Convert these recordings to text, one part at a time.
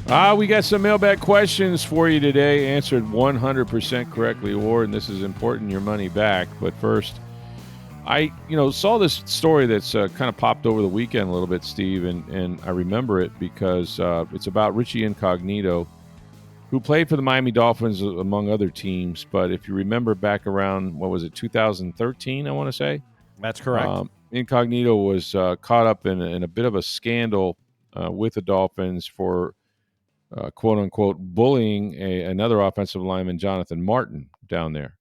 We got some mailbag questions for you today. Answered 100% correctly, Ward, and this is important, your money back. But first, I saw this story that's kind of popped over the weekend a little bit, Steve, and I remember it because it's about Richie Incognito, who played for the Miami Dolphins among other teams. But if you remember back around, what was it, 2013, I want to say? That's correct. Incognito was caught up in a bit of a scandal with the Dolphins for quote unquote bullying another offensive lineman, Jonathan Martin, down there.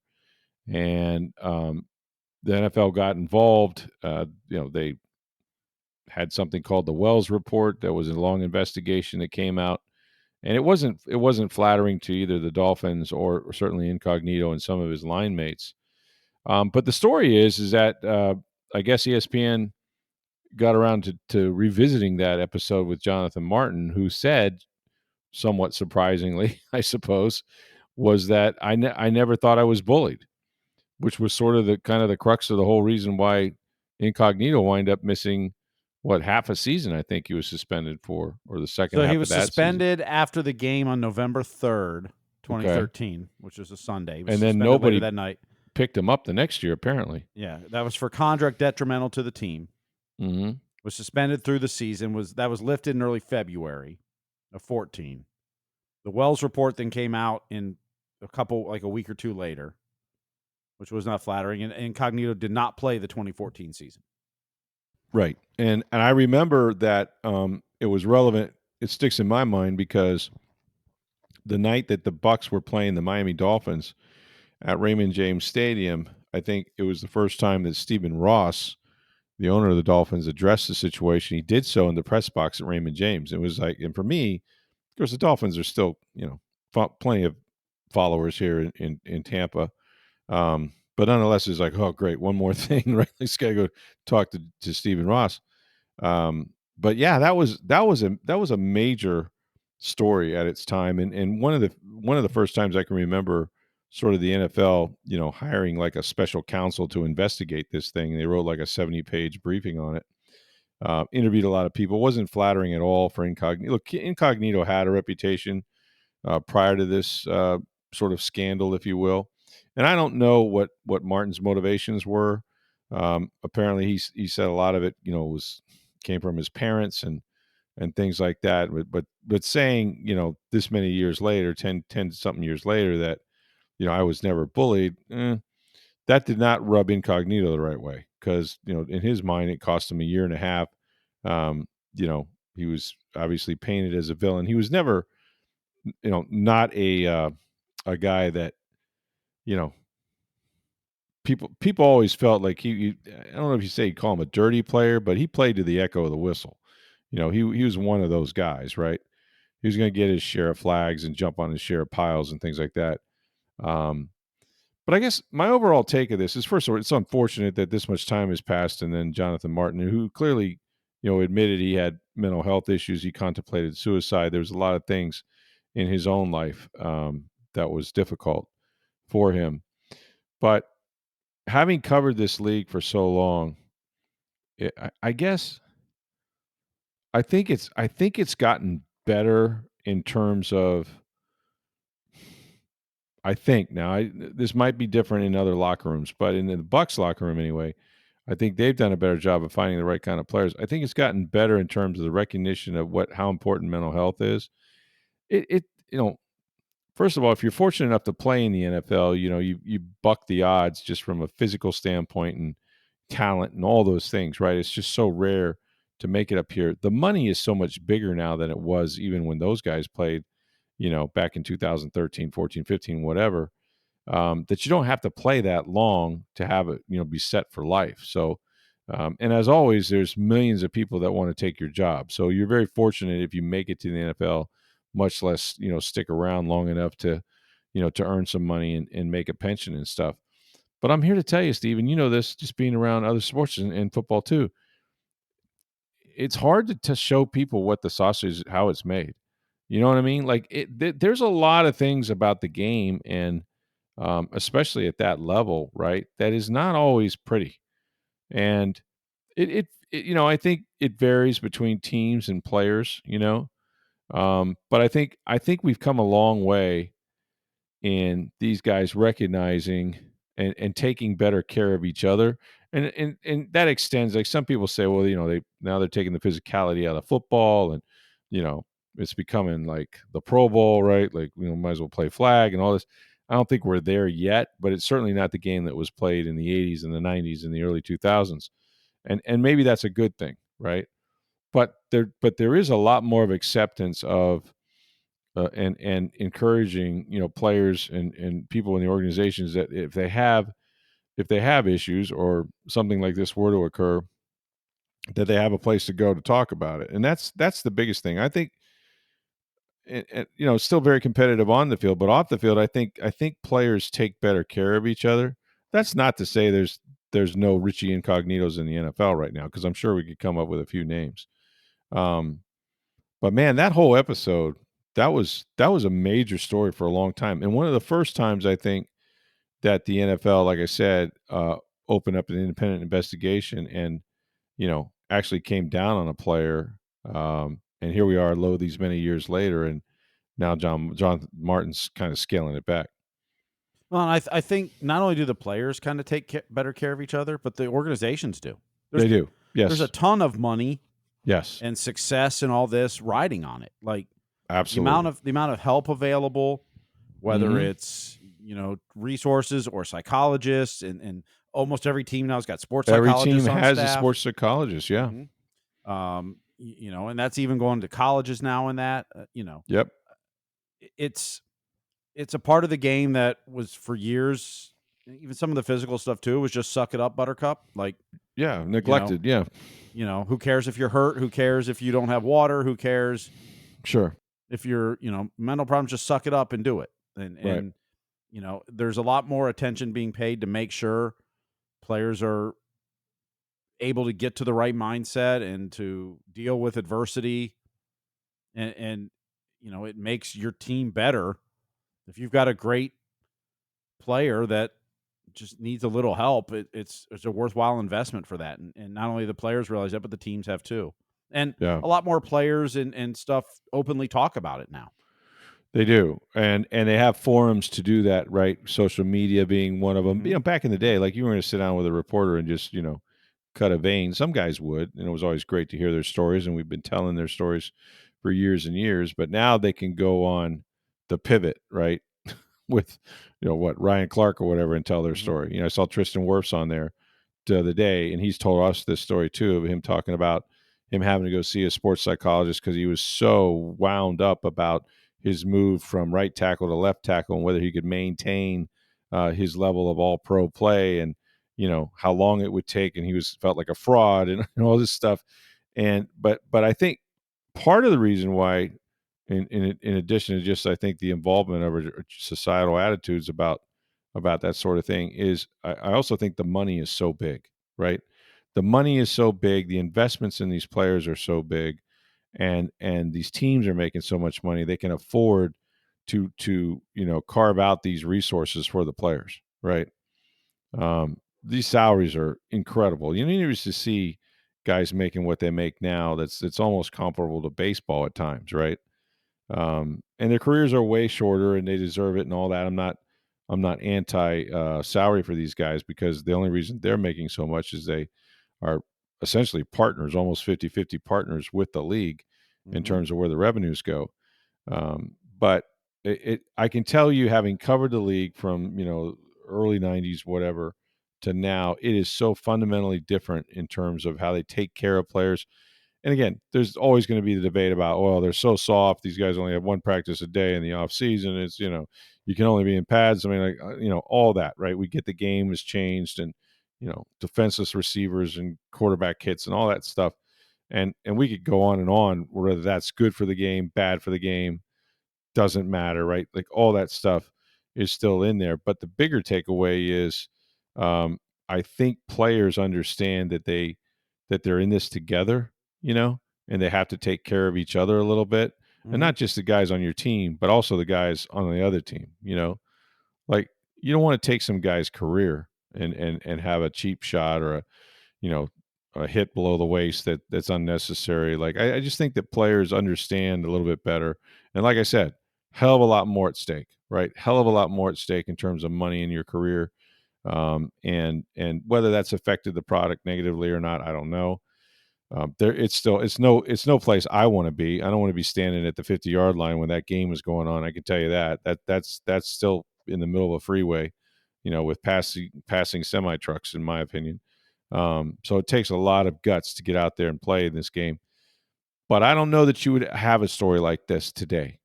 And the NFL got involved. They had something called the Wells Report. That was a long investigation that came out, and it wasn't flattering to either the Dolphins or certainly Incognito and some of his line mates. But the story is that I guess ESPN got around to revisiting that episode with Jonathan Martin, who said, somewhat surprisingly, I suppose, was that I never thought I was bullied, which was sort of the kind of the crux of the whole reason why Incognito wind up missing half a season. I think he was suspended for, or the second So half he of was that suspended after the game on November 3rd, 2013, which was a Sunday. He was and then suspended nobody later that night. picked him up the next year, apparently. Yeah, that was for conduct detrimental to the team. Mm-hmm. Was suspended through the season. Was lifted in early February of 14. The Wells report then came out in a week or two later, which was not flattering. And Incognito did not play the 2014 season. Right, and I remember that it was relevant. It sticks in my mind because the night that the Bucs were playing the Miami Dolphins at Raymond James Stadium, I think it was the first time that Stephen Ross, the owner of the Dolphins, addressed the situation. He did so in the press box at Raymond James. It was like, and for me, of course, the Dolphins are still, plenty of followers here in Tampa. But nonetheless, it's like, oh, great, one more thing, right? Let's gotta go talk to Stephen Ross. But yeah, that was a major story at its time, and one of the first times I can remember sort of the NFL, hiring like a special counsel to investigate this thing. They wrote like a 70-page briefing on it. Interviewed a lot of people. It wasn't flattering at all for Incognito. Look, Incognito had a reputation prior to this sort of scandal, if you will. And I don't know what Martin's motivations were. Apparently, he said a lot of it, came from his parents and things like that. But saying, this many years later, 10 something years later, that I was never bullied. That did not rub Incognito the right way, because in his mind it cost him a year and a half. Um, he was obviously painted as a villain. He was never, not a guy that people always felt like he I don't know if you say you call him a dirty player, but he played to the echo of the whistle. He was one of those guys, right? He was going to get his share of flags and jump on his share of piles and things like that. But I guess my overall take of this is, first of all, it's unfortunate that this much time has passed, and then Jonathan Martin, who clearly, admitted he had mental health issues, he contemplated suicide. There was a lot of things in his own life that was difficult for him. But having covered this league for so long, I guess I think it's gotten better in terms of. I think now this might be different in other locker rooms, but in the Bucs locker room anyway, I think they've done a better job of finding the right kind of players. I think it's gotten better in terms of the recognition of how important mental health is. It first of all, if you're fortunate enough to play in the NFL, you buck the odds just from a physical standpoint and talent and all those things, right? It's just so rare to make it up here. The money is so much bigger now than it was even when those guys played, back in 2013, 14, 15, whatever, that you don't have to play that long to have it, be set for life. So, and as always, there's millions of people that want to take your job. So you're very fortunate if you make it to the NFL, much less, stick around long enough to, to earn some money and make a pension and stuff. But I'm here to tell you, Stephen, this just being around other sports and football too. It's hard to show people what the sausage, how it's made. You know what I mean? Like there's a lot of things about the game, and especially at that level, right, that is not always pretty. And it I think it varies between teams and players. But I think we've come a long way in these guys recognizing and taking better care of each other. And that extends, like some people say, well, they're taking the physicality out of football, and you know it's becoming like the Pro Bowl, right? Like, might as well play flag and all this. I don't think we're there yet, but it's certainly not the game that was played in the 80s and the 90s and the early 2000s. And maybe that's a good thing, right? But there is a lot more of acceptance of and encouraging, players and people in the organizations, that if they have issues or something like this were to occur, that they have a place to go to talk about it. And that's the biggest thing, I think. And it's still very competitive on the field, but off the field, I think players take better care of each other. That's not to say there's no Richie Incognitos in the NFL right now, because I'm sure we could come up with a few names. um But man, that whole episode, that was a major story for a long time, and one of the first times, I think, that the NFL, like I said, opened up an independent investigation and actually came down on a player. And here we are, lo, these many years later, and now John Martin's kind of scaling it back. Well, and I think not only do the players kind of take better care of each other, but the organizations do. There's They do, there's a yes, ton of money yes, and success and all this riding on it. Like absolutely. the amount of help available, whether Hmm. it's resources or psychologists, and almost every team now has got sports Every team psychologists on has a staff. sports psychologist. Yeah. hmm and that's even going to colleges now. And that Yep. it's a part of the game that was for years. Even some of the physical stuff too was just suck it up, Buttercup. Like Yeah. you know, Neglected. Yeah. who cares if you're hurt? Who cares if you don't have water? Who cares Sure. if you're mental problems? Just suck it up and do it. And Right. there's a lot more attention being paid to make sure players are able to get to the right mindset and to deal with adversity. And it makes your team better if you've got a great player that just needs a little help. It's a worthwhile investment for that. And not only the players realize that, but the teams have too. And Yeah. a lot more players and stuff openly talk about it now. They do, and they have forums to do that, right? Social media being one of them. hmm Back in the day, like, you were going to sit down with a reporter and just cut a vein. Some guys would, and it was always great to hear their stories, and we've been telling their stories for years and years. But now they can go on the pivot, right, with what, Ryan Clark or whatever, and tell their hmm story. I saw Tristan Wirfs on there the other day, and he's told us this story too, of him talking about him having to go see a sports psychologist because he was so wound up about his move from right tackle to left tackle, and whether he could maintain his level of all pro play, and how long it would take, and he felt like a fraud, and all this stuff. And but I think part of the reason why, in addition to just, I think, the involvement of our societal attitudes about that sort of thing, is I also think the money is so big, right? The money is so big, the investments in these players are so big, and these teams are making so much money, they can afford to carve out these resources for the players, right? These salaries are incredible. You used to see guys making what they make now. That's almost comparable to baseball at times, right? And their careers are way shorter, and they deserve it and all that. I'm not anti salary for these guys, because the only reason they're making so much is they are essentially partners, almost 50-50 partners with the league in hmm terms of where the revenues go. But I can tell you, having covered the league from early 90s, whatever, to now, it is so fundamentally different in terms of how they take care of players. And again, there's always going to be the debate about, well, they're so soft. These guys only have one practice a day in the off season. It's, you can only be in pads. I mean, like, all that, right? We get the game has changed, and, defenseless receivers and quarterback hits and all that stuff. And we could go on whether that's good for the game, bad for the game, doesn't matter, right? Like, all that stuff is still in there. But the bigger takeaway is, um, I think players understand that they're in this together, and they have to take care of each other a little bit, and hmm not just the guys on your team, but also the guys on the other team. Like, you don't want to take some guy's career and have a cheap shot, or you know a hit below the waist that's unnecessary. Like I just think that players understand a little bit better. And like I said, hell of a lot more at stake, right? Hell of a lot more at stake in terms of money in your career. And whether that's affected the product negatively or not, I don't know. It's no place I want to be. I don't want to be standing at the 50-yard line when that game is going on. I can tell you that's still in the middle of a freeway, with passing semi trucks, in my opinion. So it takes a lot of guts to get out there and play in this game. But I don't know that you would have a story like this today.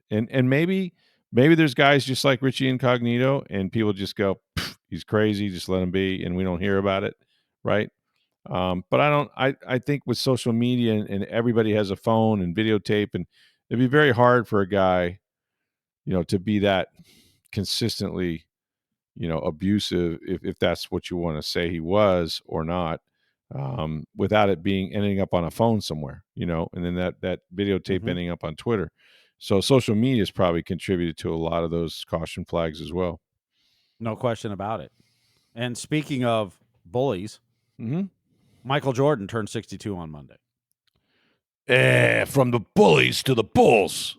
And maybe there's guys just like Richie Incognito, and people just go, he's crazy, just let him be, and we don't hear about it, right? But I don't. I think with social media and everybody has a phone and videotape, and it'd be very hard for a guy, to be that consistently, abusive, if that's what you want to say he was or not, without it being ending up on a phone somewhere, and then that videotape ending up on Twitter. So social media has probably contributed to a lot of those caution flags as well. No question about it. And speaking of bullies, Mm-hmm. Michael Jordan turned 62 on Monday. From the bullies to the bulls.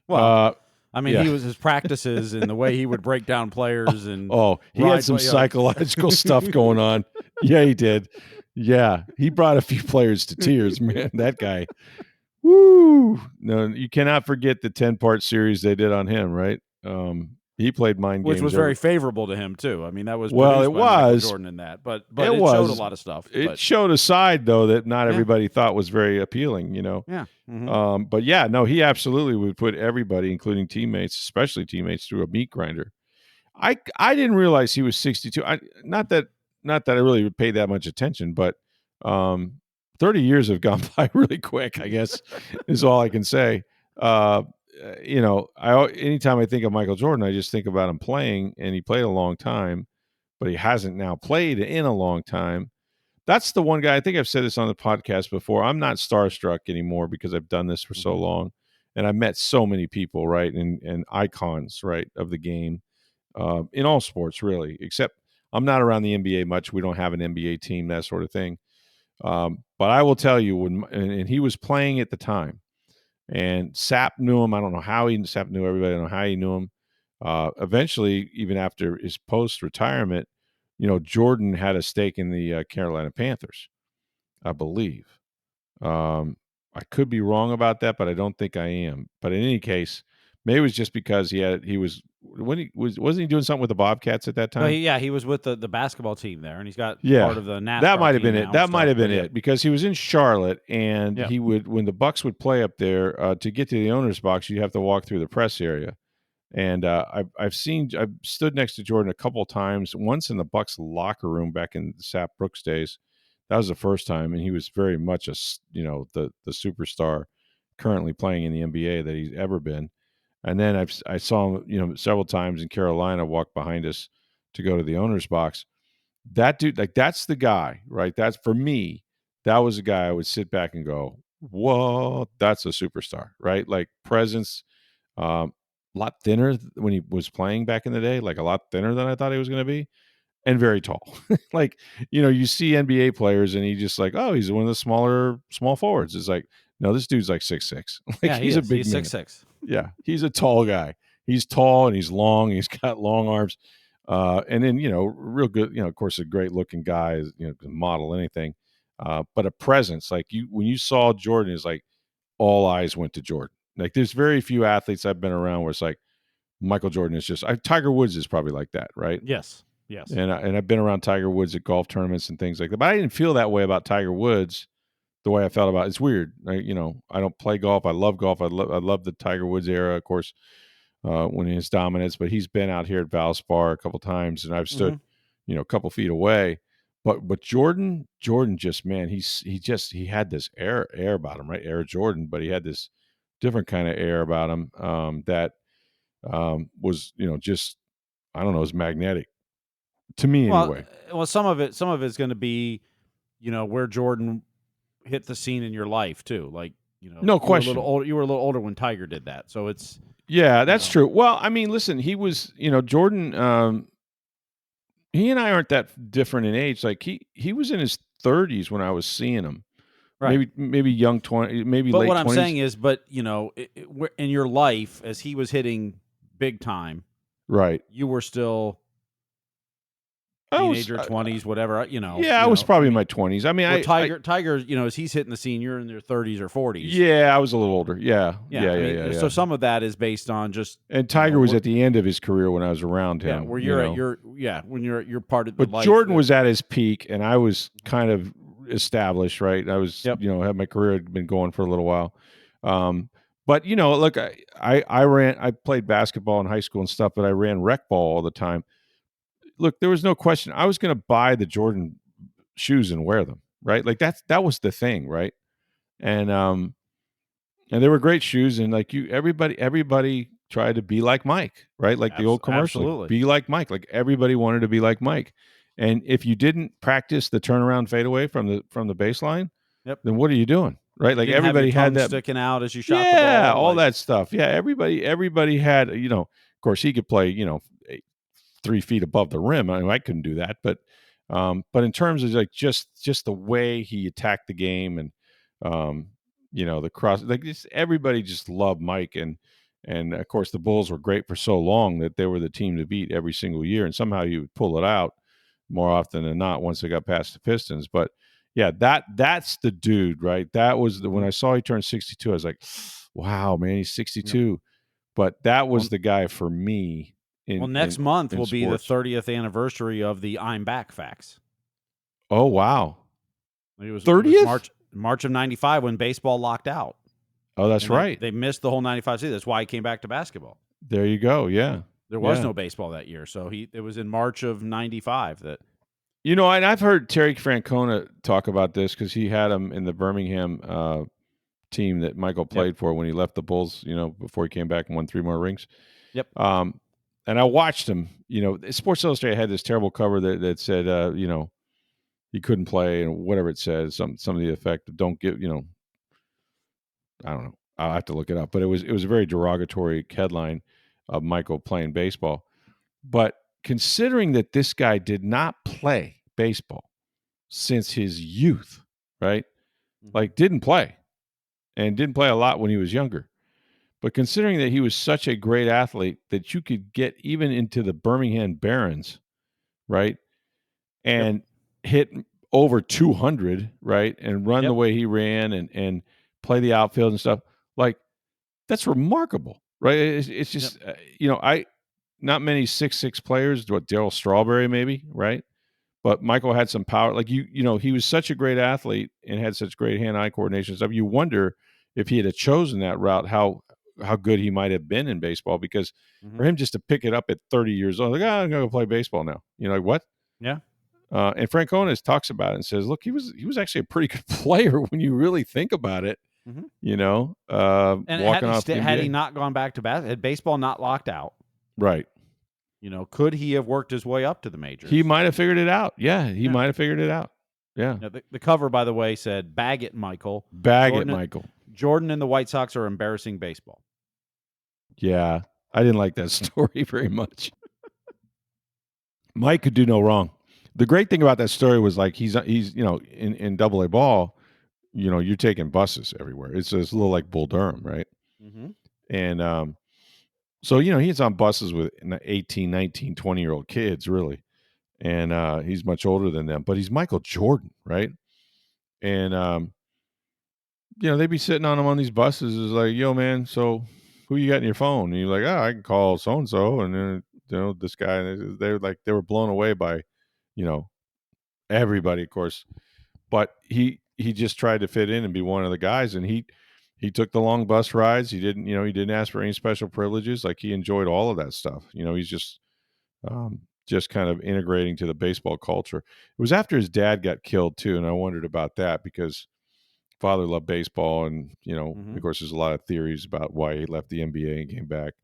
Well, I mean, yeah. he was his practices and the way he would break down players and he had some psychological stuff going on. Yeah, he did. Yeah, he brought a few players to tears, man. That guy. Woo! No, you cannot forget the 10-part series they did on him, right? He played mind games, which was very favorable to him too. I mean, that was well, produced it by was Michael Jordan in that, but it showed a lot of stuff. It showed a side though that not everybody thought was very appealing, Yeah. Mm-hmm. But yeah, no, he absolutely would put everybody, including teammates, especially teammates, through a meat grinder. I didn't realize he was 62. Not that I really paid that much attention, but 30 years have gone by really quick, I guess, is all I can say. Anytime I think of Michael Jordan, I just think about him playing, and he played a long time, but he hasn't now played in a long time. That's the one guy, I think I've said this on the podcast before, I'm not starstruck anymore because I've done this for so long, and I've met so many people, right, and icons, right, of the game, in all sports, really, except I'm not around the NBA much. We don't have an NBA team, that sort of thing. But I will tell you, and he was playing at the time, and Sapp knew him. I don't know how Sapp knew everybody. I don't know how he knew him. Eventually, even after his post-retirement, Jordan had a stake in the Carolina Panthers, I believe. I could be wrong about that, but I don't think I am. But in any case, maybe it was just because wasn't he doing something with the Bobcats at that time? Well, he was with the basketball team there, and he's got Yeah, part of the NASCAR that might have team been it. now That and might stuff, have been but it because he was in Charlotte, and Yeah. he would, when the Bucks would play up there, to get to the owner's box, you have to walk through the press area. And I've stood next to Jordan a couple of times. Once in the Bucks locker room back in the Sapp Brooks days. That was the first time, and he was very much the superstar currently playing in the NBA that he's ever been. And then I saw him several times in Carolina, walk behind us to go to the owner's box. That dude, like, that's the guy, right? That's, for me, that was a guy I would sit back and go, "Whoa, that's a superstar," right? Like, presence, a lot thinner when he was playing back in the day, like a lot thinner than I thought he was going to be, and very tall. Like, you see NBA players, and he just like, oh, he's one of the small forwards. It's like, no, this dude's like 6'6". Like, he's a big man. 6'6". Yeah, he's a tall guy. He's tall and he's long. He's got long arms. And then, real good, of course, a great looking guy, can model anything. But a presence, like, when you saw Jordan, is like all eyes went to Jordan. Like, there's very few athletes I've been around where it's like Michael Jordan is just, Tiger Woods is probably like that, right? Yes. And I've been around Tiger Woods at golf tournaments and things like that. But I didn't feel that way about Tiger Woods the way I felt about it. It's weird. I don't play golf. I love golf. I love the Tiger Woods era, of course, when his dominance. But he's been out here at Valspar a couple times, and I've stood, a couple feet away. But Jordan just, man, he had this air about him, right? Air Jordan, but he had this different kind of air about him that was, just, I don't know, was magnetic to me anyway. Well, some of it's going to be, where Jordan hit the scene in your life too. Like, no question. You were a little older when Tiger did that, so it's that's true. Well, I mean, listen, he was, Jordan. He and I aren't that different in age. Like, he was in his 30s when I was seeing him. Right. Maybe young 20, maybe But late what I'm 20s. saying is, in your life, as he was hitting big time, Right. you were still I was, teenager, 20s, whatever. yeah, I was probably in my 20s. I mean, Or I Tiger, as he's hitting the scene, you're in your 30s or 40s. yeah, I was a little older. Yeah. Yeah, I mean, Yeah. so some of that is based on just And Tiger was at the end of his career when I was around him. where you're at when you're part of the But life. Jordan was at his peak, and I was kind of established, right? I was, Yep. had my career had been going for a little while. But look, I played basketball in high school and stuff, but I ran rec ball all the time. Look, there was no question. I was going to buy the Jordan shoes and wear them, right? Like that was the thing, right? And they were great shoes, and like everybody tried to be like Mike, right? Like the old commercial, like, absolutely. be like Mike. Like everybody wanted to be like Mike. And if you didn't practice the turnaround fadeaway from the baseline, Yep. then what are you doing, right? You like didn't everybody have your had tongue that sticking out as you shot the yeah, ball. all that stuff. Yeah, everybody had, of course he could play, 3 feet above the rim. I couldn't do that, but in terms of like just the way he attacked the game and the cross, like everybody just loved Mike, and of course the Bulls were great for so long that they were the team to beat every single year, and somehow you would pull it out more often than not once they got past the Pistons. But yeah, that's the dude, right? That was when I saw he turned 62, I was like, wow, man, he's 62. Yep. But that was the guy for me. Next month will be the sports. 30th anniversary of the I'm Back facts. Oh, wow. It was 30th? March of 95 when baseball locked out. Oh, that's right. They missed the whole 95 season. That's why he came back to basketball. There you go. Yeah. There was no baseball that year. So it was in March of 95 that. And I've heard Terry Francona talk about this because he had him in the Birmingham team that Michael played for when he left the Bulls, before he came back and won 3 more rings. Yep. And I watched him, Sports Illustrated had this terrible cover that said, he couldn't play and whatever it says, some of the effect of don't give, I don't know. I'll have to look it up, but it was a very derogatory headline of Michael playing baseball. But considering that this guy did not play baseball since his youth, right? Like didn't play a lot when he was younger. But considering that he was such a great athlete that you could get even into the Birmingham Barons, right? And hit over 200, right? And run the way he ran and play the outfield and stuff. Like that's remarkable, right? It's just, not many 6'6" players, what Darryl Strawberry maybe, right? But Michael had some power. Like he was such a great athlete and had such great hand-eye coordination stuff. You wonder if he had chosen that route, how good he might have been in baseball. Because for him just to pick it up at 30 years old, like, I'm going to go play baseball now. Like what? Yeah. And Francona talks about it and says, look, he was actually a pretty good player when you really think about it. And walking off the NBA. Had he not gone back to basketball, had baseball not locked out, right? Could he have worked his way up to the majors? He might have figured it out. Yeah, he might have figured it out. Yeah. The cover, by the way, said, "Bag it, Michael." Michael. Jordan and the White Sox are embarrassing baseball. Yeah, I didn't like that story very much. Mike could do no wrong. The great thing about that story was like he's in AA ball, you're taking buses everywhere. It's a little like Bull Durham, right? And so he's on buses with 18, 19, 20-year-old kids, really, and he's much older than them. But he's Michael Jordan, right? And they'd be sitting on him on these buses. Is like, yo, man, so who you got in your phone? And you're like, I can call so and so, and then this guy. They were blown away by, everybody, of course. But he just tried to fit in and be one of the guys, and he took the long bus rides. He didn't ask for any special privileges. Like he enjoyed all of that stuff. He's just kind of integrating to the baseball culture. It was after his dad got killed too, and I wondered about that because father loved baseball, and of course, there's a lot of theories about why he left the NBA and came back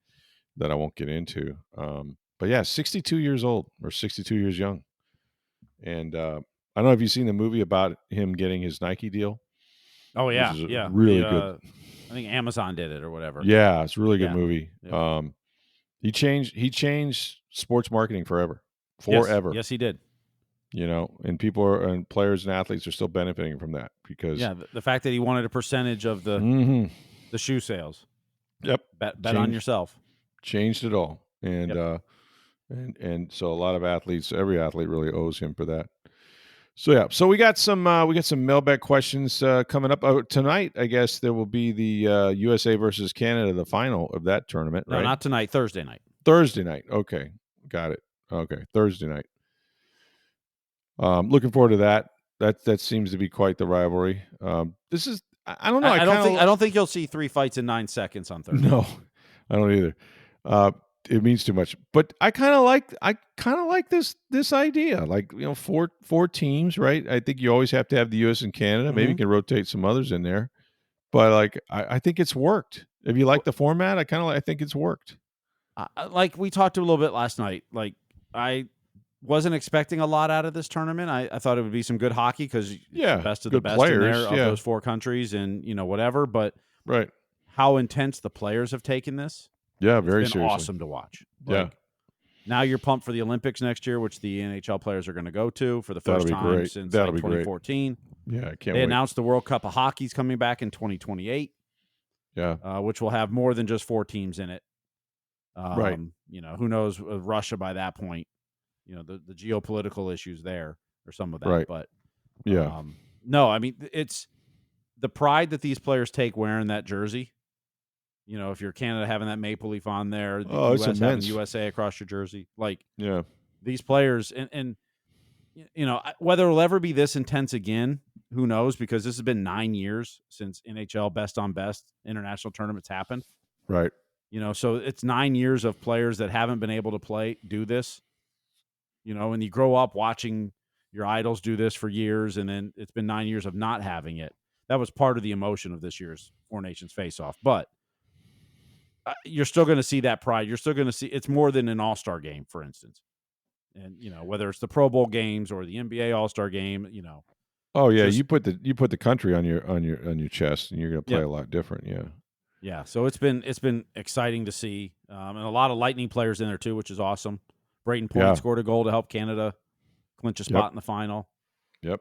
that I won't get into. But yeah, 62 years old or 62 years young, and I don't know if you've seen the movie about him getting his Nike deal. Oh yeah, really good. I think Amazon did it or whatever. Yeah, it's a really good movie. Yeah. He changed sports marketing forever. Yes, he did. and and players and athletes are still benefiting from that because the fact that he wanted a percentage of the shoe sales. Yep. Bet on yourself. Changed it all. And Yep. and so a lot of athletes, every athlete really owes him for that. So yeah, so we got some mailbag questions coming up tonight. I guess there will be the USA versus Canada, the final of that tournament. No, right? not tonight. Thursday night. Thursday night. Okay, got it. Okay, Thursday night. Looking forward to that. That seems to be quite the rivalry. This is I don't know. I don't think you'll see 3 fights in 9 seconds on Thursday. No, I don't either. It means too much. But I kind of like this idea. Like, four teams, right? I think you always have to have the US and Canada. Maybe you can rotate some others in there. But like I think it's worked. If you like the format, I think it's worked. Like we talked a little bit last night. Like I wasn't expecting a lot out of this tournament. I thought it would be some good hockey because the best of the best players, in there of those 4 countries and whatever. But right, how intense the players have taken this. Yeah, very seriously. Awesome to watch. Now you're pumped for the Olympics next year, which the NHL players are going to go to for the first time since 2014. Yeah, I can't wait. They announced the World Cup of Hockey's coming back in 2028. Yeah. Which will have more than just 4 teams in it. Right. Who knows Russia by that point, the geopolitical issues there or some of that. Right. But yeah. No, I mean, it's the pride that these players take wearing that jersey. If you're Canada having that maple leaf on there, the US having USA across your jersey, these players and whether it'll ever be this intense again, who knows? Because this has been 9 years since NHL best on best international tournaments happened. Right. So it's 9 years of players that haven't been able to do this. And you grow up watching your idols do this for years, and then it's been 9 years of not having it. That was part of the emotion of this year's Four Nations face-off, but you're still going to see that pride. You're still going to see it's more than an all-star game, for instance. And whether it's the Pro Bowl games or the NBA All-Star game, Oh yeah, you put the country on your chest, and you're going to play a lot different. Yeah. Yeah. So it's been exciting to see, and a lot of Lightning players in there too, which is awesome. Brayden Point scored a goal to help Canada clinch a spot in the final. Yep.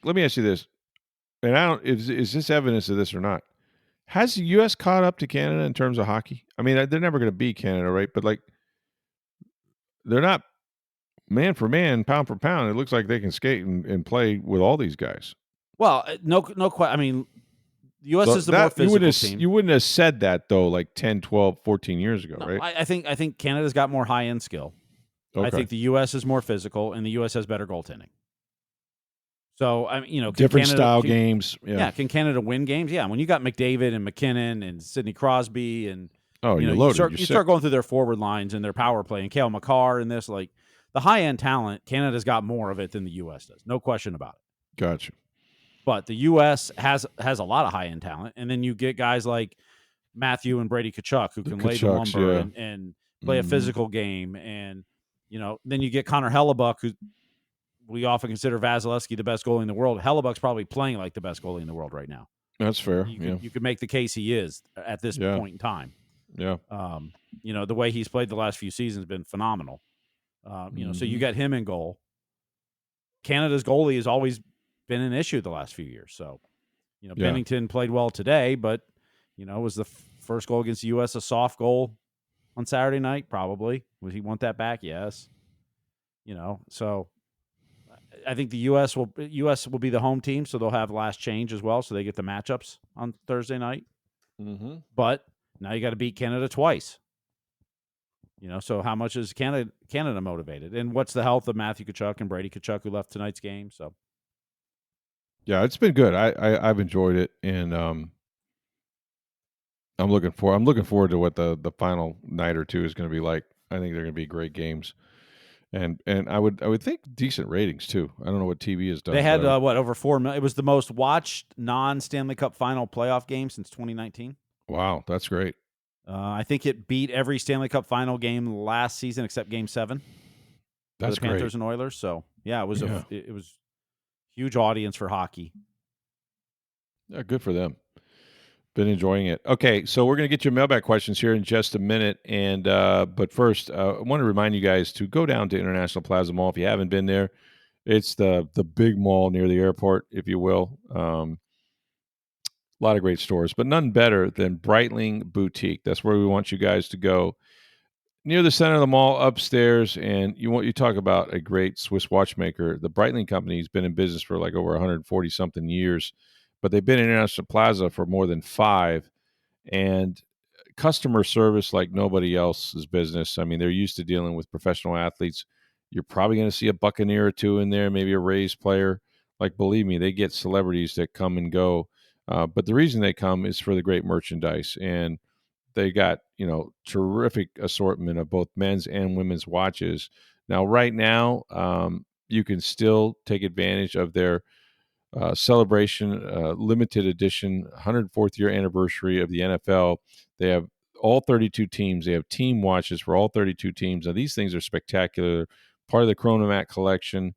Let me ask you this, and is this evidence of this or not? Has the U.S. caught up to Canada in terms of hockey? I mean, they're never going to beat Canada, right? But they're not man for man, pound for pound. It looks like they can skate and play with all these guys. Well, no question. I mean, the U.S. is the more physical team. You wouldn't have said that, though, like 10, 12, 14 years ago, right? I think Canada's got more high-end skill. Okay. I think the U.S. is more physical, and the U.S. has better goaltending. So, different style games. Yeah. Can Canada win games? Yeah. When you got McDavid and McKinnon and Sidney Crosby and you're loaded. You start going through their forward lines and their power play and Cale Makar and this, the high-end talent, Canada's got more of it than the U.S. does. No question about it. Gotcha. But the U.S. has a lot of high-end talent, and then you get guys like Matthew and Brady Tkachuk who can lay the lumber and play a physical game, and then you get Connor Hellebuck, who we often consider Vasilevsky the best goalie in the world. Hellebuck's probably playing like the best goalie in the world right now. That's fair. You could make the case he is at this point in time. Yeah. The way he's played the last few seasons has been phenomenal. So you got him in goal. Canada's goalie has always been an issue the last few years. So, Bennington played well today, but, was the first goal against the U.S. a soft goal on Saturday night? Probably. Would he want that back? Yes. So I think the U.S. will be the home team, so they'll have last change as well, so they get the matchups on Thursday night. Mm-hmm. But now you got to beat Canada twice. So how much is Canada motivated? And what's the health of Matthew Tkachuk and Brady Tkachuk, who left tonight's game? So, yeah, it's been good. I've enjoyed it, and I'm looking forward to what the final night or two is going to be like. I think they're going to be great games, and I would think decent ratings too. I don't know what TV has done. They had over 4 million. It was the most watched non-Stanley Cup final playoff game since 2019. Wow, that's great. I think it beat every Stanley Cup final game last season except Game 7. That's for the Panthers and Oilers. So yeah, it was it was huge audience for hockey. Yeah, good for them. Been enjoying it. Okay, so we're going to get your mailbag questions here in just a minute, and but first, I want to remind you guys to go down to International Plaza Mall if you haven't been there. It's the big mall near the airport, if you will. A lot of great stores, but none better than Breitling Boutique. That's where we want you guys to go. Near the center of the mall, upstairs, and you talk about a great Swiss watchmaker. The Breitling company has been in business for like over 140 something years, but they've been in International Plaza for more than 5, and customer service like nobody else's business. I mean, they're used to dealing with professional athletes. You're probably going to see a Buccaneer or two in there, maybe a Rays player. Like, believe me, they get celebrities that come and go. But the reason they come is for the great merchandise. And they got, terrific assortment of both men's and women's watches. Now, right now, you can still take advantage of their celebration, limited edition, 104th year anniversary of the NFL. They have all 32 teams. They have team watches for all 32 teams. Now, these things are spectacular. Part of the Chronomat collection.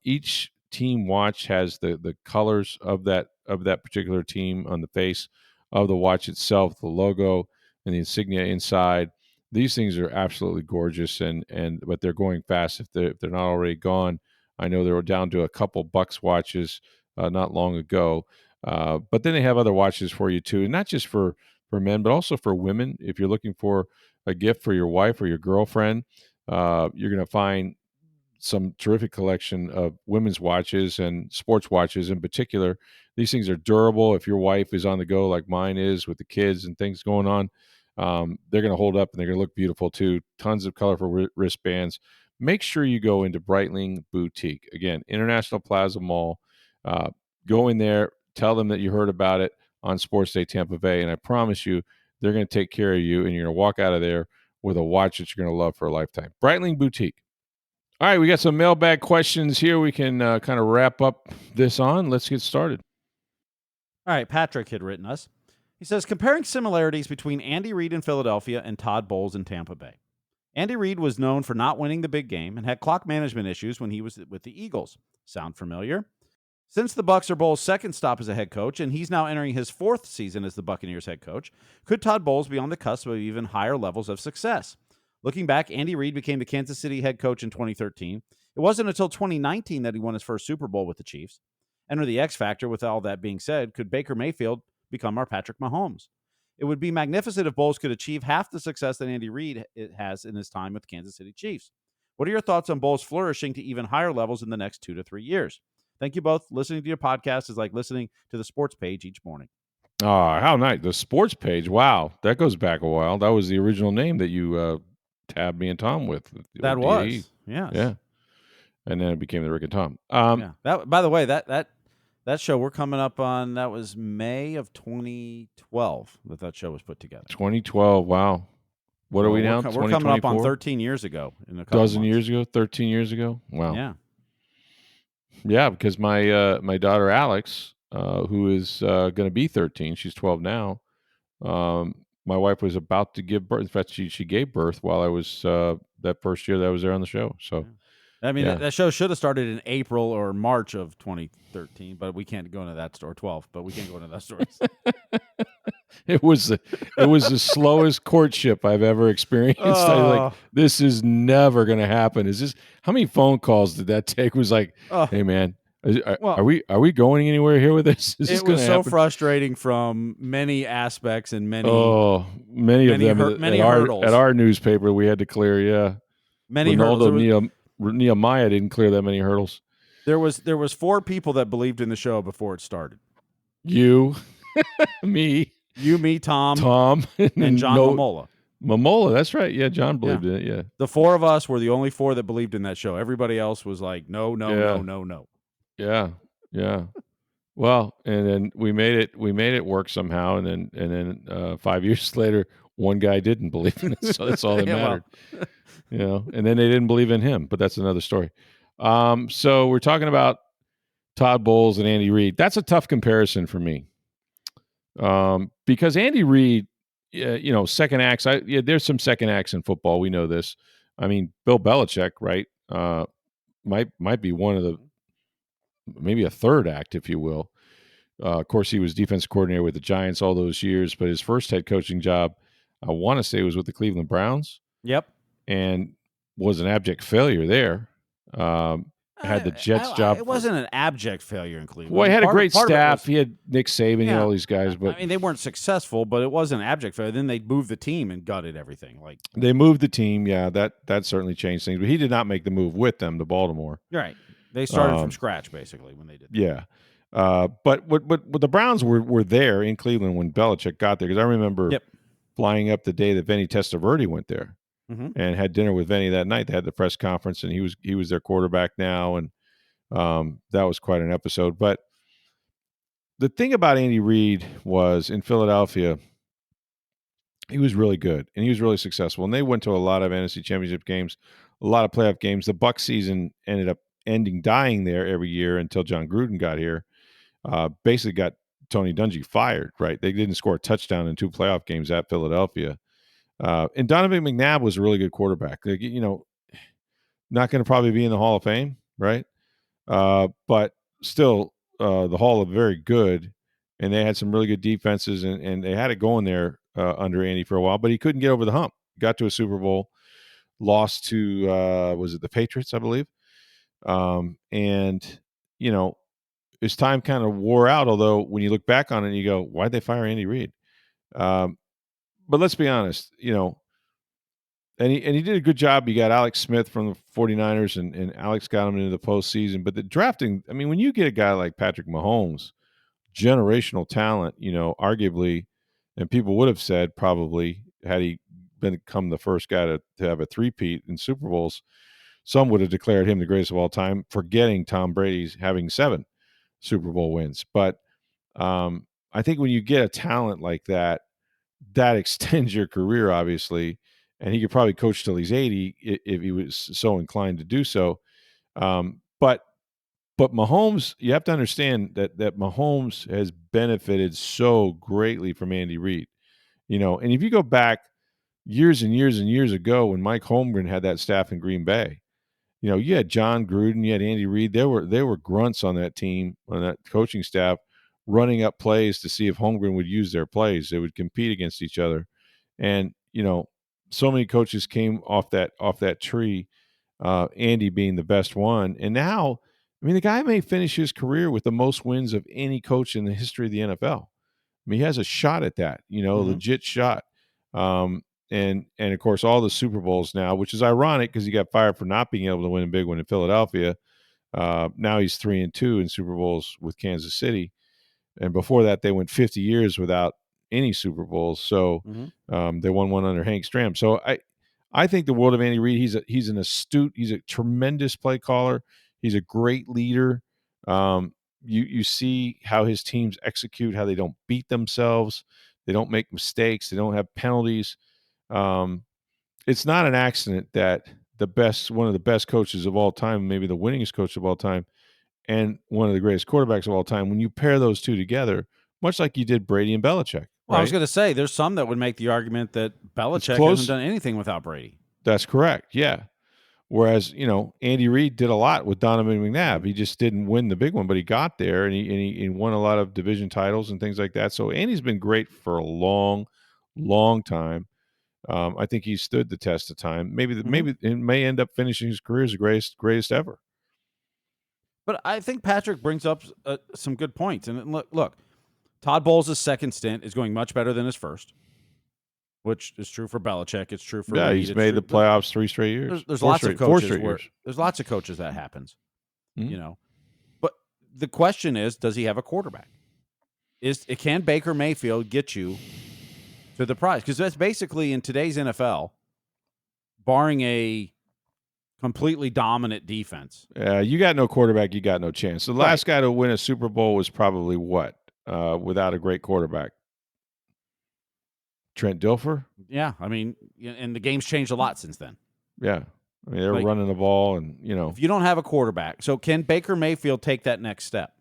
Each team watch has the colors of that particular team on the face of the watch itself, the logo and the insignia inside. These things are absolutely gorgeous, but they're going fast. If they're not already gone, I know they were down to a couple Bucks watches not long ago. But then they have other watches for you too, and not just for men, but also for women. If you're looking for a gift for your wife or your girlfriend, you're going to find some terrific collection of women's watches and sports watches in particular. These things are durable. If your wife is on the go like mine is with the kids and things going on, they're going to hold up and they're going to look beautiful too. Tons of colorful wristbands. Make sure you go into Breitling Boutique. Again, International Plaza Mall. Go in there, tell them that you heard about it on Sports Day Tampa Bay, and I promise you they're going to take care of you, and you're going to walk out of there with a watch that you're going to love for a lifetime. Breitling Boutique. All right, we got some mailbag questions here. We can kind of wrap up this on. Let's get started. All right, Patrick had written us. He says, comparing similarities between Andy Reid in Philadelphia and Todd Bowles in Tampa Bay. Andy Reid was known for not winning the big game and had clock management issues when he was with the Eagles. Sound familiar? Since the Bucs are Bowles' second stop as a head coach, and he's now entering his 4th season as the Buccaneers head coach, could Todd Bowles be on the cusp of even higher levels of success? Looking back, Andy Reid became the Kansas City head coach in 2013. It wasn't until 2019 that he won his first Super Bowl with the Chiefs. Enter the X factor. With all that being said, could Baker Mayfield become our Patrick Mahomes? It would be magnificent if Bowles could achieve half the success that Andy Reid has in his time with the Kansas City Chiefs. What are your thoughts on Bowles flourishing to even higher levels in the next 2 to 3 years? Thank you both. Listening to your podcast is like listening to the sports page each morning. Oh, how nice. The sports page. Wow. That goes back a while. That was the original name that you tabbed me and Tom with. That was. Yes. Yeah. And then it became the Rick and Tom. Yeah. That, by the way, that show we're coming up on, that was May of 2012 that show was put together. 2012. Wow. What are we now? We're coming up on 13 years ago. In a couple dozen months. years ago, 13 years ago. Wow. Yeah. Yeah, because my daughter Alex, who is going to be 13, she's 12 now. My wife was about to give birth. In fact, she gave birth while I was that first year that I was there on the show. So, I mean, that show should have started in April or March of 2013, but we can't go into that story. 12, but we can't go into that story. It was the slowest courtship I've ever experienced. Like, this is never going to happen. Is this? How many phone calls did that take? It was like, hey man, are we going anywhere here with this? Is this it was so happen? Frustrating from many aspects and many of them many hurdles. At our newspaper we had to clear. Yeah, many hurdles. Nehemiah didn't clear that many hurdles. There was 4 people that believed in the show before it started. You, me. You, me, Tom, and John Momola. Momola, that's right. Yeah, John believed in it. Yeah, the 4 of us were the only 4 that believed in that show. Everybody else was like, no. Yeah. Well, and then we made it work somehow, and then 5 years later, one guy didn't believe in it, so that's all that mattered. And then they didn't believe in him, but that's another story. So we're talking about Todd Bowles and Andy Reid. That's a tough comparison for me. Because Andy Reid, second acts. There's some second acts in football. We know this. I mean, Bill Belichick, right? Might be one of the, maybe a third act, if you will. Of course, he was defensive coordinator with the Giants all those years, but his first head coaching job, I want to say, was with the Cleveland Browns. Yep, and was an abject failure there. had the Jets job. It wasn't an abject failure in Cleveland. Well, he had a great part of it staff. was- He had Nick Saban, Yeah. all these guys, but I mean, they weren't successful, but it was an abject failure. Then they moved the team and gutted everything. Like, they moved the team. Yeah, that certainly changed things. But he did not make the move with them to Baltimore. right. They started from scratch, basically, when they did that. Yeah. But what the Browns were there in Cleveland when Belichick got there, because I remember Yep. flying up the day that Vinny Testaverde went there Mhm. and had dinner with Vinny that night. They had the press conference, and he was their quarterback now, and that was quite an episode. But the thing about Andy Reid was in Philadelphia, he was really good and he was really successful. And they went to a lot of NFC Championship games, a lot of playoff games. The Buck season ended up dying there every year until John Gruden got here. Basically got Tony Dungy fired, right? They didn't score a touchdown in 2 playoff games at Philadelphia. And Donovan McNabb was a really good quarterback. Like, not going to probably be in the Hall of Fame, right? But still, the Hall of very good. And they had some really good defenses, and they had it going there under Andy for a while, but he couldn't get over the hump. Got to a Super Bowl, lost to, was it the Patriots, I believe? And, his time kind of wore out, although when you look back on it, you go, why'd they fire Andy Reid? But let's be honest, and he did a good job. You got Alex Smith from the 49ers, and Alex got him into the postseason. But the drafting, I mean, when you get a guy like Patrick Mahomes, generational talent, arguably, and people would have said probably had he become the first guy to have a three-peat in Super Bowls, some would have declared him the greatest of all time, forgetting Tom Brady's having 7 Super Bowl wins. But I think when you get a talent like that, that extends your career, obviously, and he could probably coach till he's 80 if he was so inclined to do so. But Mahomes, you have to understand that Mahomes has benefited so greatly from Andy Reid, and if you go back years and years and years ago when Mike Holmgren had that staff in Green Bay, you had John Gruden, you had Andy Reid. There were grunts on that team, on that coaching staff, running up plays to see if Holmgren would use their plays. They would compete against each other, and so many coaches came off that tree. Andy being the best one, and now, I mean, the guy may finish his career with the most wins of any coach in the history of the NFL. I mean, he has a shot at that, a legit shot. And of course, all the Super Bowls now, which is ironic because he got fired for not being able to win a big one in Philadelphia. Now he's 3-2 in Super Bowls with Kansas City, and before that, they went 50 years without any Super Bowls. So they won one under Hank Stram. So I think the world of Andy Reid. He's an astute. He's a tremendous play caller. He's a great leader. You see how his teams execute, how they don't beat themselves, they don't make mistakes, they don't have penalties. It's not an accident that one of the best coaches of all time, maybe the winningest coach of all time, and one of the greatest quarterbacks of all time, when you pair those two together, much like you did Brady and Belichick. Well, right? I was going to say, there's some that would make the argument that Belichick hasn't done anything without Brady. That's correct. Yeah. Whereas, Andy Reid did a lot with Donovan McNabb. He just didn't win the big one, but he got there and he won a lot of division titles and things like that. So Andy's been great for a long, long time. I think he stood the test of time. Maybe it may end up finishing his career as the greatest ever. But I think Patrick brings up some good points. And look, Todd Bowles' second stint is going much better than his first, which is true for Belichick. It's true for Reid. He's made the playoffs 3 straight years. There's lots of coaches there's lots of coaches that happens, But the question is, does he have a quarterback? Can Baker Mayfield get you to the prize? Because that's basically, in today's NFL, barring a completely dominant defense. You got no quarterback, you got no chance. The last guy to win a Super Bowl was probably without a great quarterback? Trent Dilfer? Yeah, I mean, and the game's changed a lot since then. Yeah. I mean, they were running the ball and, If you don't have a quarterback, so can Baker Mayfield take that next step?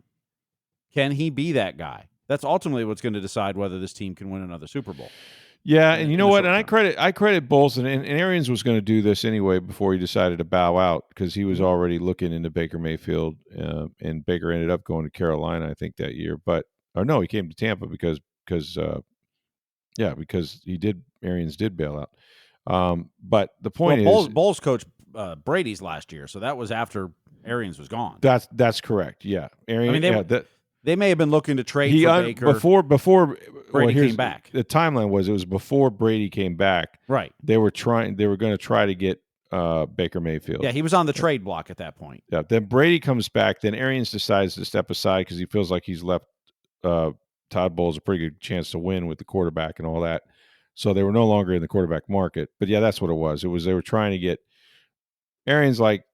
Can he be that guy? That's ultimately what's going to decide whether this team can win another Super Bowl. Yeah, and you know what? And I credit Bowles, and Arians was going to do this anyway before he decided to bow out because he was already looking into Baker Mayfield, and Baker ended up going to Carolina, I think, that year. He came to Tampa because Arians did bail out. But the point is, Bowles coached Brady's last year, so that was after Arians was gone. That's correct. Yeah, Arians. I mean, they may have been looking to trade for Baker before Brady came back. The timeline was before Brady came back. Right. They were going to try to get Baker Mayfield. Yeah, he was on the trade block at that point. Yeah. Then Brady comes back. Then Arians decides to step aside because he feels like he's left Todd Bowles a pretty good chance to win with the quarterback and all that. So they were no longer in the quarterback market. But yeah, that's what it was. It was they were trying to get Arians like,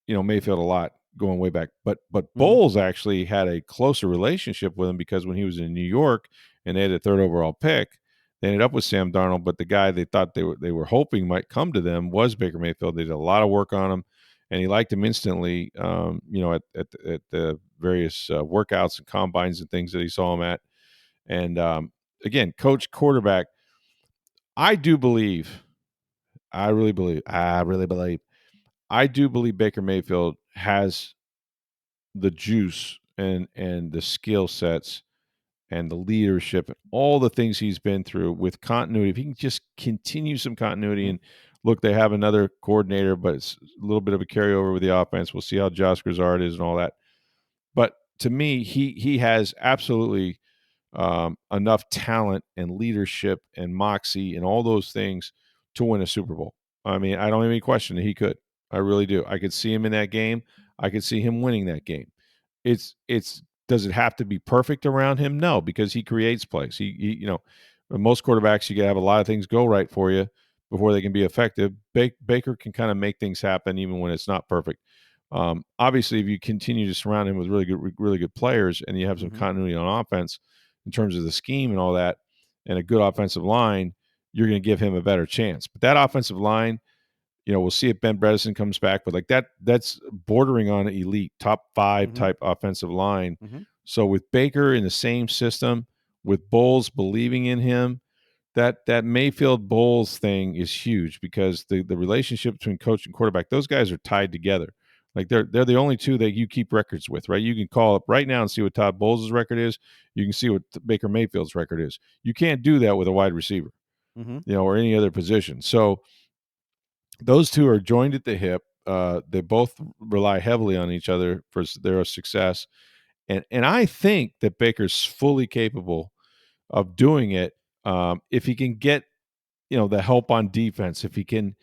Mayfield a lot going way back. But Bowles actually had a closer relationship with him because when he was in New York and they had a third overall pick, they ended up with Sam Darnold. But the guy they thought they were hoping might come to them was Baker Mayfield. They did a lot of work on him, and he liked him instantly. At the various workouts and combines and things that he saw him at. And again, coach quarterback. I do believe. I really believe. I do believe Baker Mayfield has the juice and the skill sets and the leadership and all the things he's been through with continuity. If he can just continue some continuity and look, they have another coordinator, but it's a little bit of a carryover with the offense. We'll see how Josh Grizzard is and all that. But to me, he has absolutely enough talent and leadership and moxie and all those things to win a Super Bowl. I mean, I don't have any question that he could. I really do. I could see him in that game. I could see him winning that game. It's does it have to be perfect around him? No, because he creates plays. He most quarterbacks you got to have a lot of things go right for you before they can be effective. Baker can kind of make things happen even when it's not perfect. Obviously, if you continue to surround him with really good players and you have some continuity on offense in terms of the scheme and all that, and a good offensive line, you're going to give him a better chance. But that offensive line, we'll see if Ben Bredeson comes back, but like that's bordering on elite, top 5 type offensive line. So with Baker in the same system, with Bowles believing in him, that Mayfield Bowles thing is huge because the relationship between coach and quarterback, those guys are tied together. Like they're the only two that you keep records with, right? You can call up right now and see what Todd Bowles' record is. You can see what Baker Mayfield's record is. You can't do that with a wide receiver, or any other position. So those two are joined at the hip. They both rely heavily on each other for their success. And I think that Baker's fully capable of doing it if he can get, the help on defense, if he can,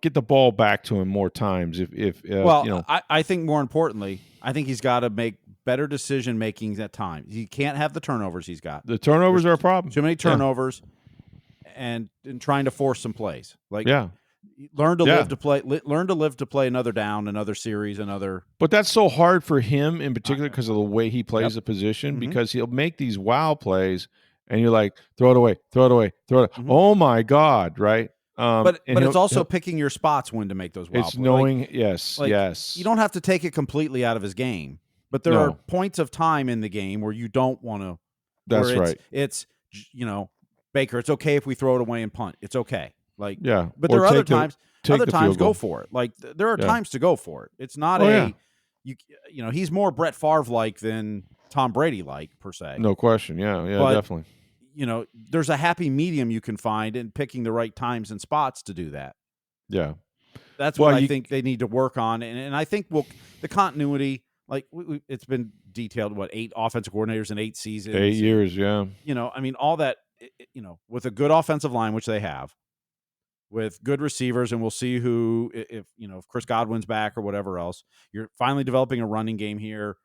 get the ball back to him more times. I think more importantly, I think he's got to make better decision making at times. He can't have the turnovers he's got. The turnovers are a problem. Too many turnovers, and trying to force some plays. Learn to live to play another down, another series, another. But that's so hard for him in particular because of the way he plays the position. Because he'll make these wow plays, and you're like, throw it away. Oh my God, right? But it's also picking your spots when to make those wow plays. It's knowing, yes. You don't have to take it completely out of his game, but there are points of time in the game where you don't want to. That's right. It's Baker. It's okay if we throw it away and punt. It's okay. But or there are other times. Other times, go for it. Like there are times to go for it. It's not he's more Brett Favre like than Tom Brady like per se. No question. Yeah, but, definitely. There's a happy medium you can find in picking the right times and spots to do that. Yeah, that's what I think they need to work on, and I think the continuity. Like it's been detailed. 8 offensive coordinators in 8 seasons, 8 years. Yeah, all that. With a good offensive line, which they have. With good receivers, and we'll see if Chris Godwin's back or whatever else. You're finally developing a running game here.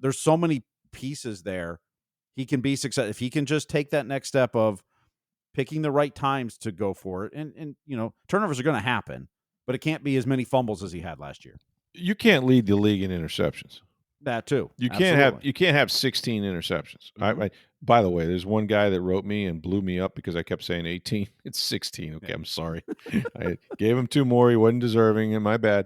There's so many pieces there. He can be successful if he can just take that next step of picking the right times to go for it. And turnovers are going to happen, but it can't be as many fumbles as he had last year. You can't lead the league in interceptions. That too. You can't have 16 interceptions. By the way, there's one guy that wrote me and blew me up because I kept saying 18. It's 16. Okay, I'm sorry. I gave him 2 more. He wasn't deserving, and my bad.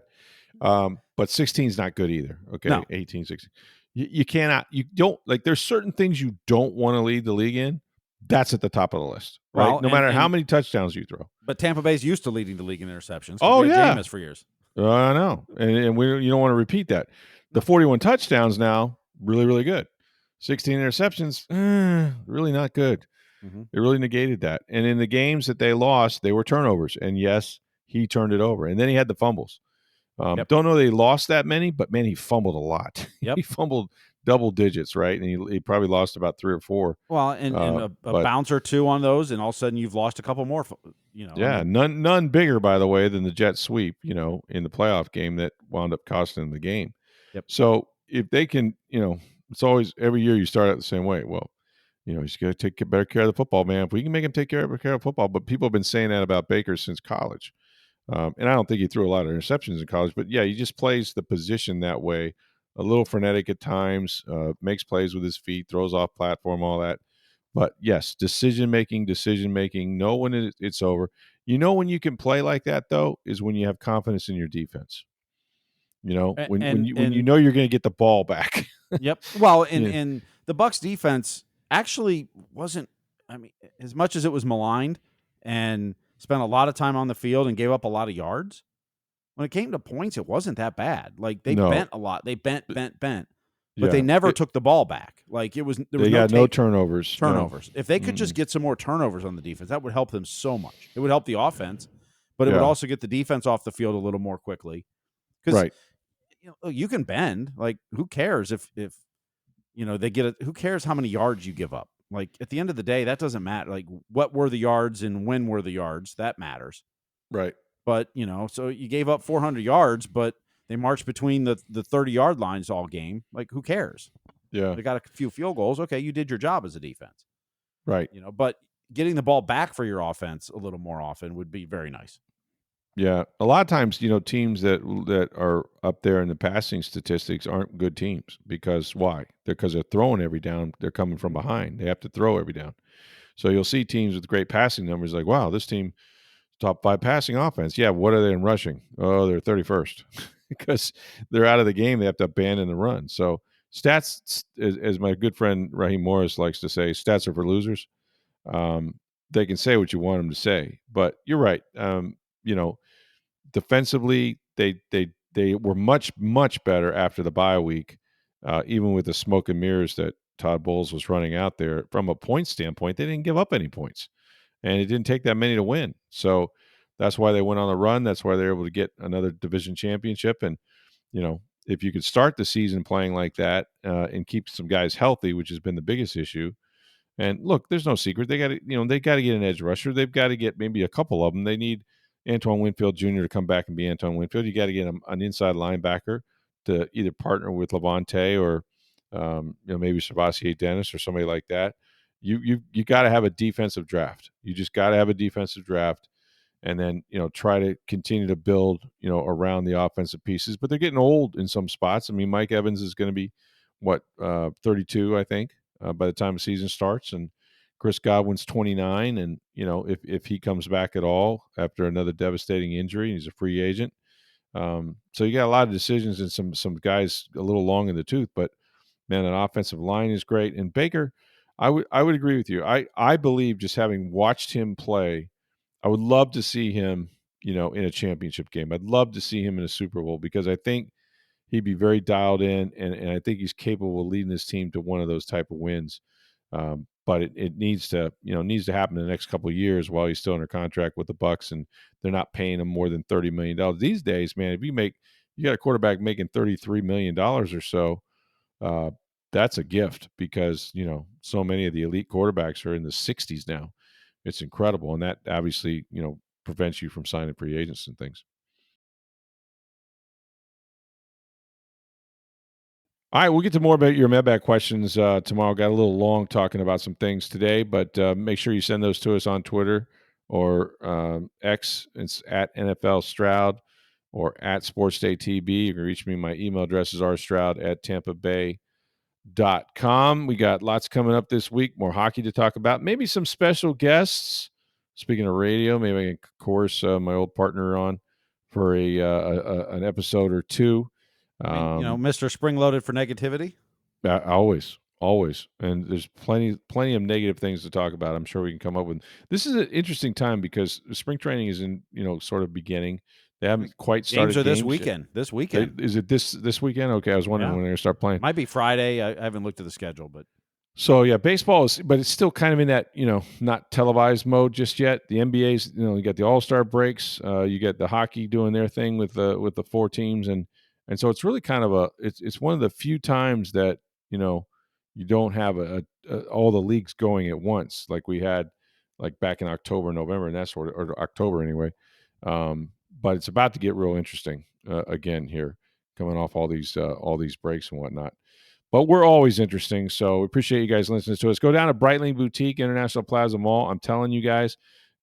But 16 is not good either. Okay, no. 18, 16. You cannot. You don't like. There's certain things you don't want to lead the league in. That's at the top of the list, right? Well, no matter how many touchdowns you throw. But Tampa Bay's used to leading the league in interceptions. Oh yeah, Jameis for years. I know, and you don't want to repeat that. The 41 touchdowns now, really, really good. 16 interceptions, really not good. They really negated that. And in the games that they lost, they were turnovers. And yes, he turned it over. And then he had the fumbles. Yep. Don't know they lost that many, but man, he fumbled a lot. Yep. He fumbled double digits, right? And he probably lost about 3 or 4. Well, and a But bounce or two on those, and all of a sudden you've lost a couple more. I yeah, mean, none bigger, by the way, than the jet sweep, in the playoff game that wound up costing them the game. yep. So if they can, it's always every year you start out the same way. Well, you just got to take better care of the football, man. If we can make him take care of football, but people have been saying that about Baker since college. And I don't think he threw a lot of interceptions in college, but yeah, he just plays the position that way. A little frenetic at times, makes plays with his feet, throws off platform, all that. But yes, decision making. Know when it's over. When you can play like that though is when you have confidence in your defense. When you And know you're going to get the ball back. yep. Well, Yeah. and the Bucs defense actually wasn't. I mean, as much as it was maligned and spent a lot of time on the field and gave up a lot of yards, when it came to points, it wasn't that bad. Like they No. bent a lot. They bent, but they Yeah. never took the ball back. Like there was They no got no turnovers. No. turnovers. If they could just Mm-mm. get some more turnovers on the defense, that would help them so much. It would help the offense, but it would Yeah. also get the defense off the field a little more quickly. Because Right. you can bend. Like who cares if they get it? Who cares how many yards you give up? Like at the end of the day, that doesn't matter. Like what were the yards and when were the yards? That matters. Right. But so you gave up 400 yards, but they marched between the 30-yard lines all game. Like who cares? Yeah. They got a few field goals. Okay, you did your job as a defense. Right. But getting the ball back for your offense a little more often would be very nice. Yeah, a lot of times, teams that are up there in the passing statistics aren't good teams because why? Because they're throwing every down. They're coming from behind. They have to throw every down. So you'll see teams with great passing numbers like, wow, this team top 5 passing offense. Yeah, what are they in rushing? Oh, they're 31st because they're out of the game. They have to abandon the run. So stats, as my good friend Raheem Morris likes to say, stats are for losers. They can say what you want them to say, but you're right. You know, defensively, they were much better after the bye week, even with the smoke and mirrors that Todd Bowles was running out there. From a point standpoint, they didn't give up any points, and it didn't take that many to win. So that's why they went on the run. That's why they're able to get another division championship. And if you could start the season playing like that and keep some guys healthy, which has been the biggest issue. And look, there's no secret. They got to get an edge rusher. They've got to get maybe a couple of them. They need Antoine Winfield Jr. to come back and be Antoine Winfield. You got to get an inside linebacker to either partner with Levante or maybe Savasier Dennis or somebody like that. You got to have a defensive draft. You just got to have a defensive draft, and then try to continue to build around the offensive pieces. But they're getting old in some spots. I mean, Mike Evans is going to be 32, I think, by the time the season starts, and Chris Godwin's 29. And if he comes back at all after another devastating injury, he's a free agent. So you got a lot of decisions and some guys a little long in the tooth. But man, an offensive line is great. And Baker, I would agree with you. I believe, just having watched him play, I would love to see him in a championship game. I'd love to see him in a Super Bowl because I think he'd be very dialed in, and I think he's capable of leading his team to one of those type of wins. But it needs to happen in the next couple of years while he's still under contract with the Bucs, and they're not paying him more than $30 million these days. Man, if you got a quarterback making $33 million or so, uh, that's a gift because so many of the elite quarterbacks are in the 60s now. It's incredible, and that obviously prevents you from signing free agents and things. All right, we'll get to more about your mailbag questions tomorrow. Got a little long talking about some things today, but make sure you send those to us on Twitter or X. It's at NFL Stroud or at SportsDayTB. You can reach me. My email address is rstroud@tampabay.com. We got lots coming up this week. More hockey to talk about. Maybe some special guests. Speaking of radio, maybe I can course my old partner on for an episode or two. Mr. Spring Loaded for negativity. Always, and there's plenty of negative things to talk about. I'm sure we can come up with. This is an interesting time because spring training is in sort of beginning. They haven't quite started Games are this games yet. weekend. This weekend. Is it this weekend? Okay, I was wondering Yeah. when they're going to start playing. Might be Friday. I haven't looked at the schedule, but So yeah, baseball is, but it's still kind of in that, not televised mode just yet. The NBA's, you got the All-Star breaks, you get the hockey doing their thing with the four teams, and so it's really kind of it's one of the few times that you don't have all the leagues going at once like we had like back in October, November, and that sort of, or October anyway. But it's about to get real interesting again here, coming off all these breaks and whatnot. But we're always interesting, so we appreciate you guys listening to us. Go down to Breitling Boutique, International Plaza Mall. I'm telling you guys,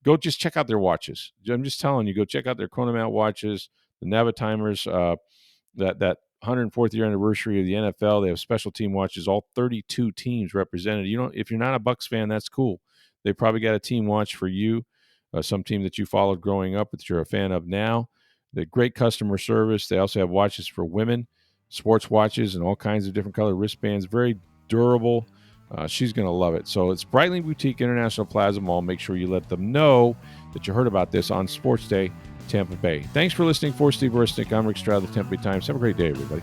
go just check out their watches. I'm just telling you, go check out their Chronomount watches, the Navitimers, that 104th year anniversary of the NFL. They have special team watches, all 32 teams represented. If you're not a Bucs fan, that's cool. They probably got a team watch for you, some team that you followed growing up that you're a fan of now. The great customer service. They also have watches for women, sports watches, and all kinds of different color wristbands. Very durable. She's going to love it. So it's Breitling Boutique, International Plaza Mall. Make sure you let them know that you heard about this on Sports Day Tampa Bay. Thanks for listening. For Steve Versnick, I'm Rick Stroud of the Tampa Bay Times. Have a great day, everybody.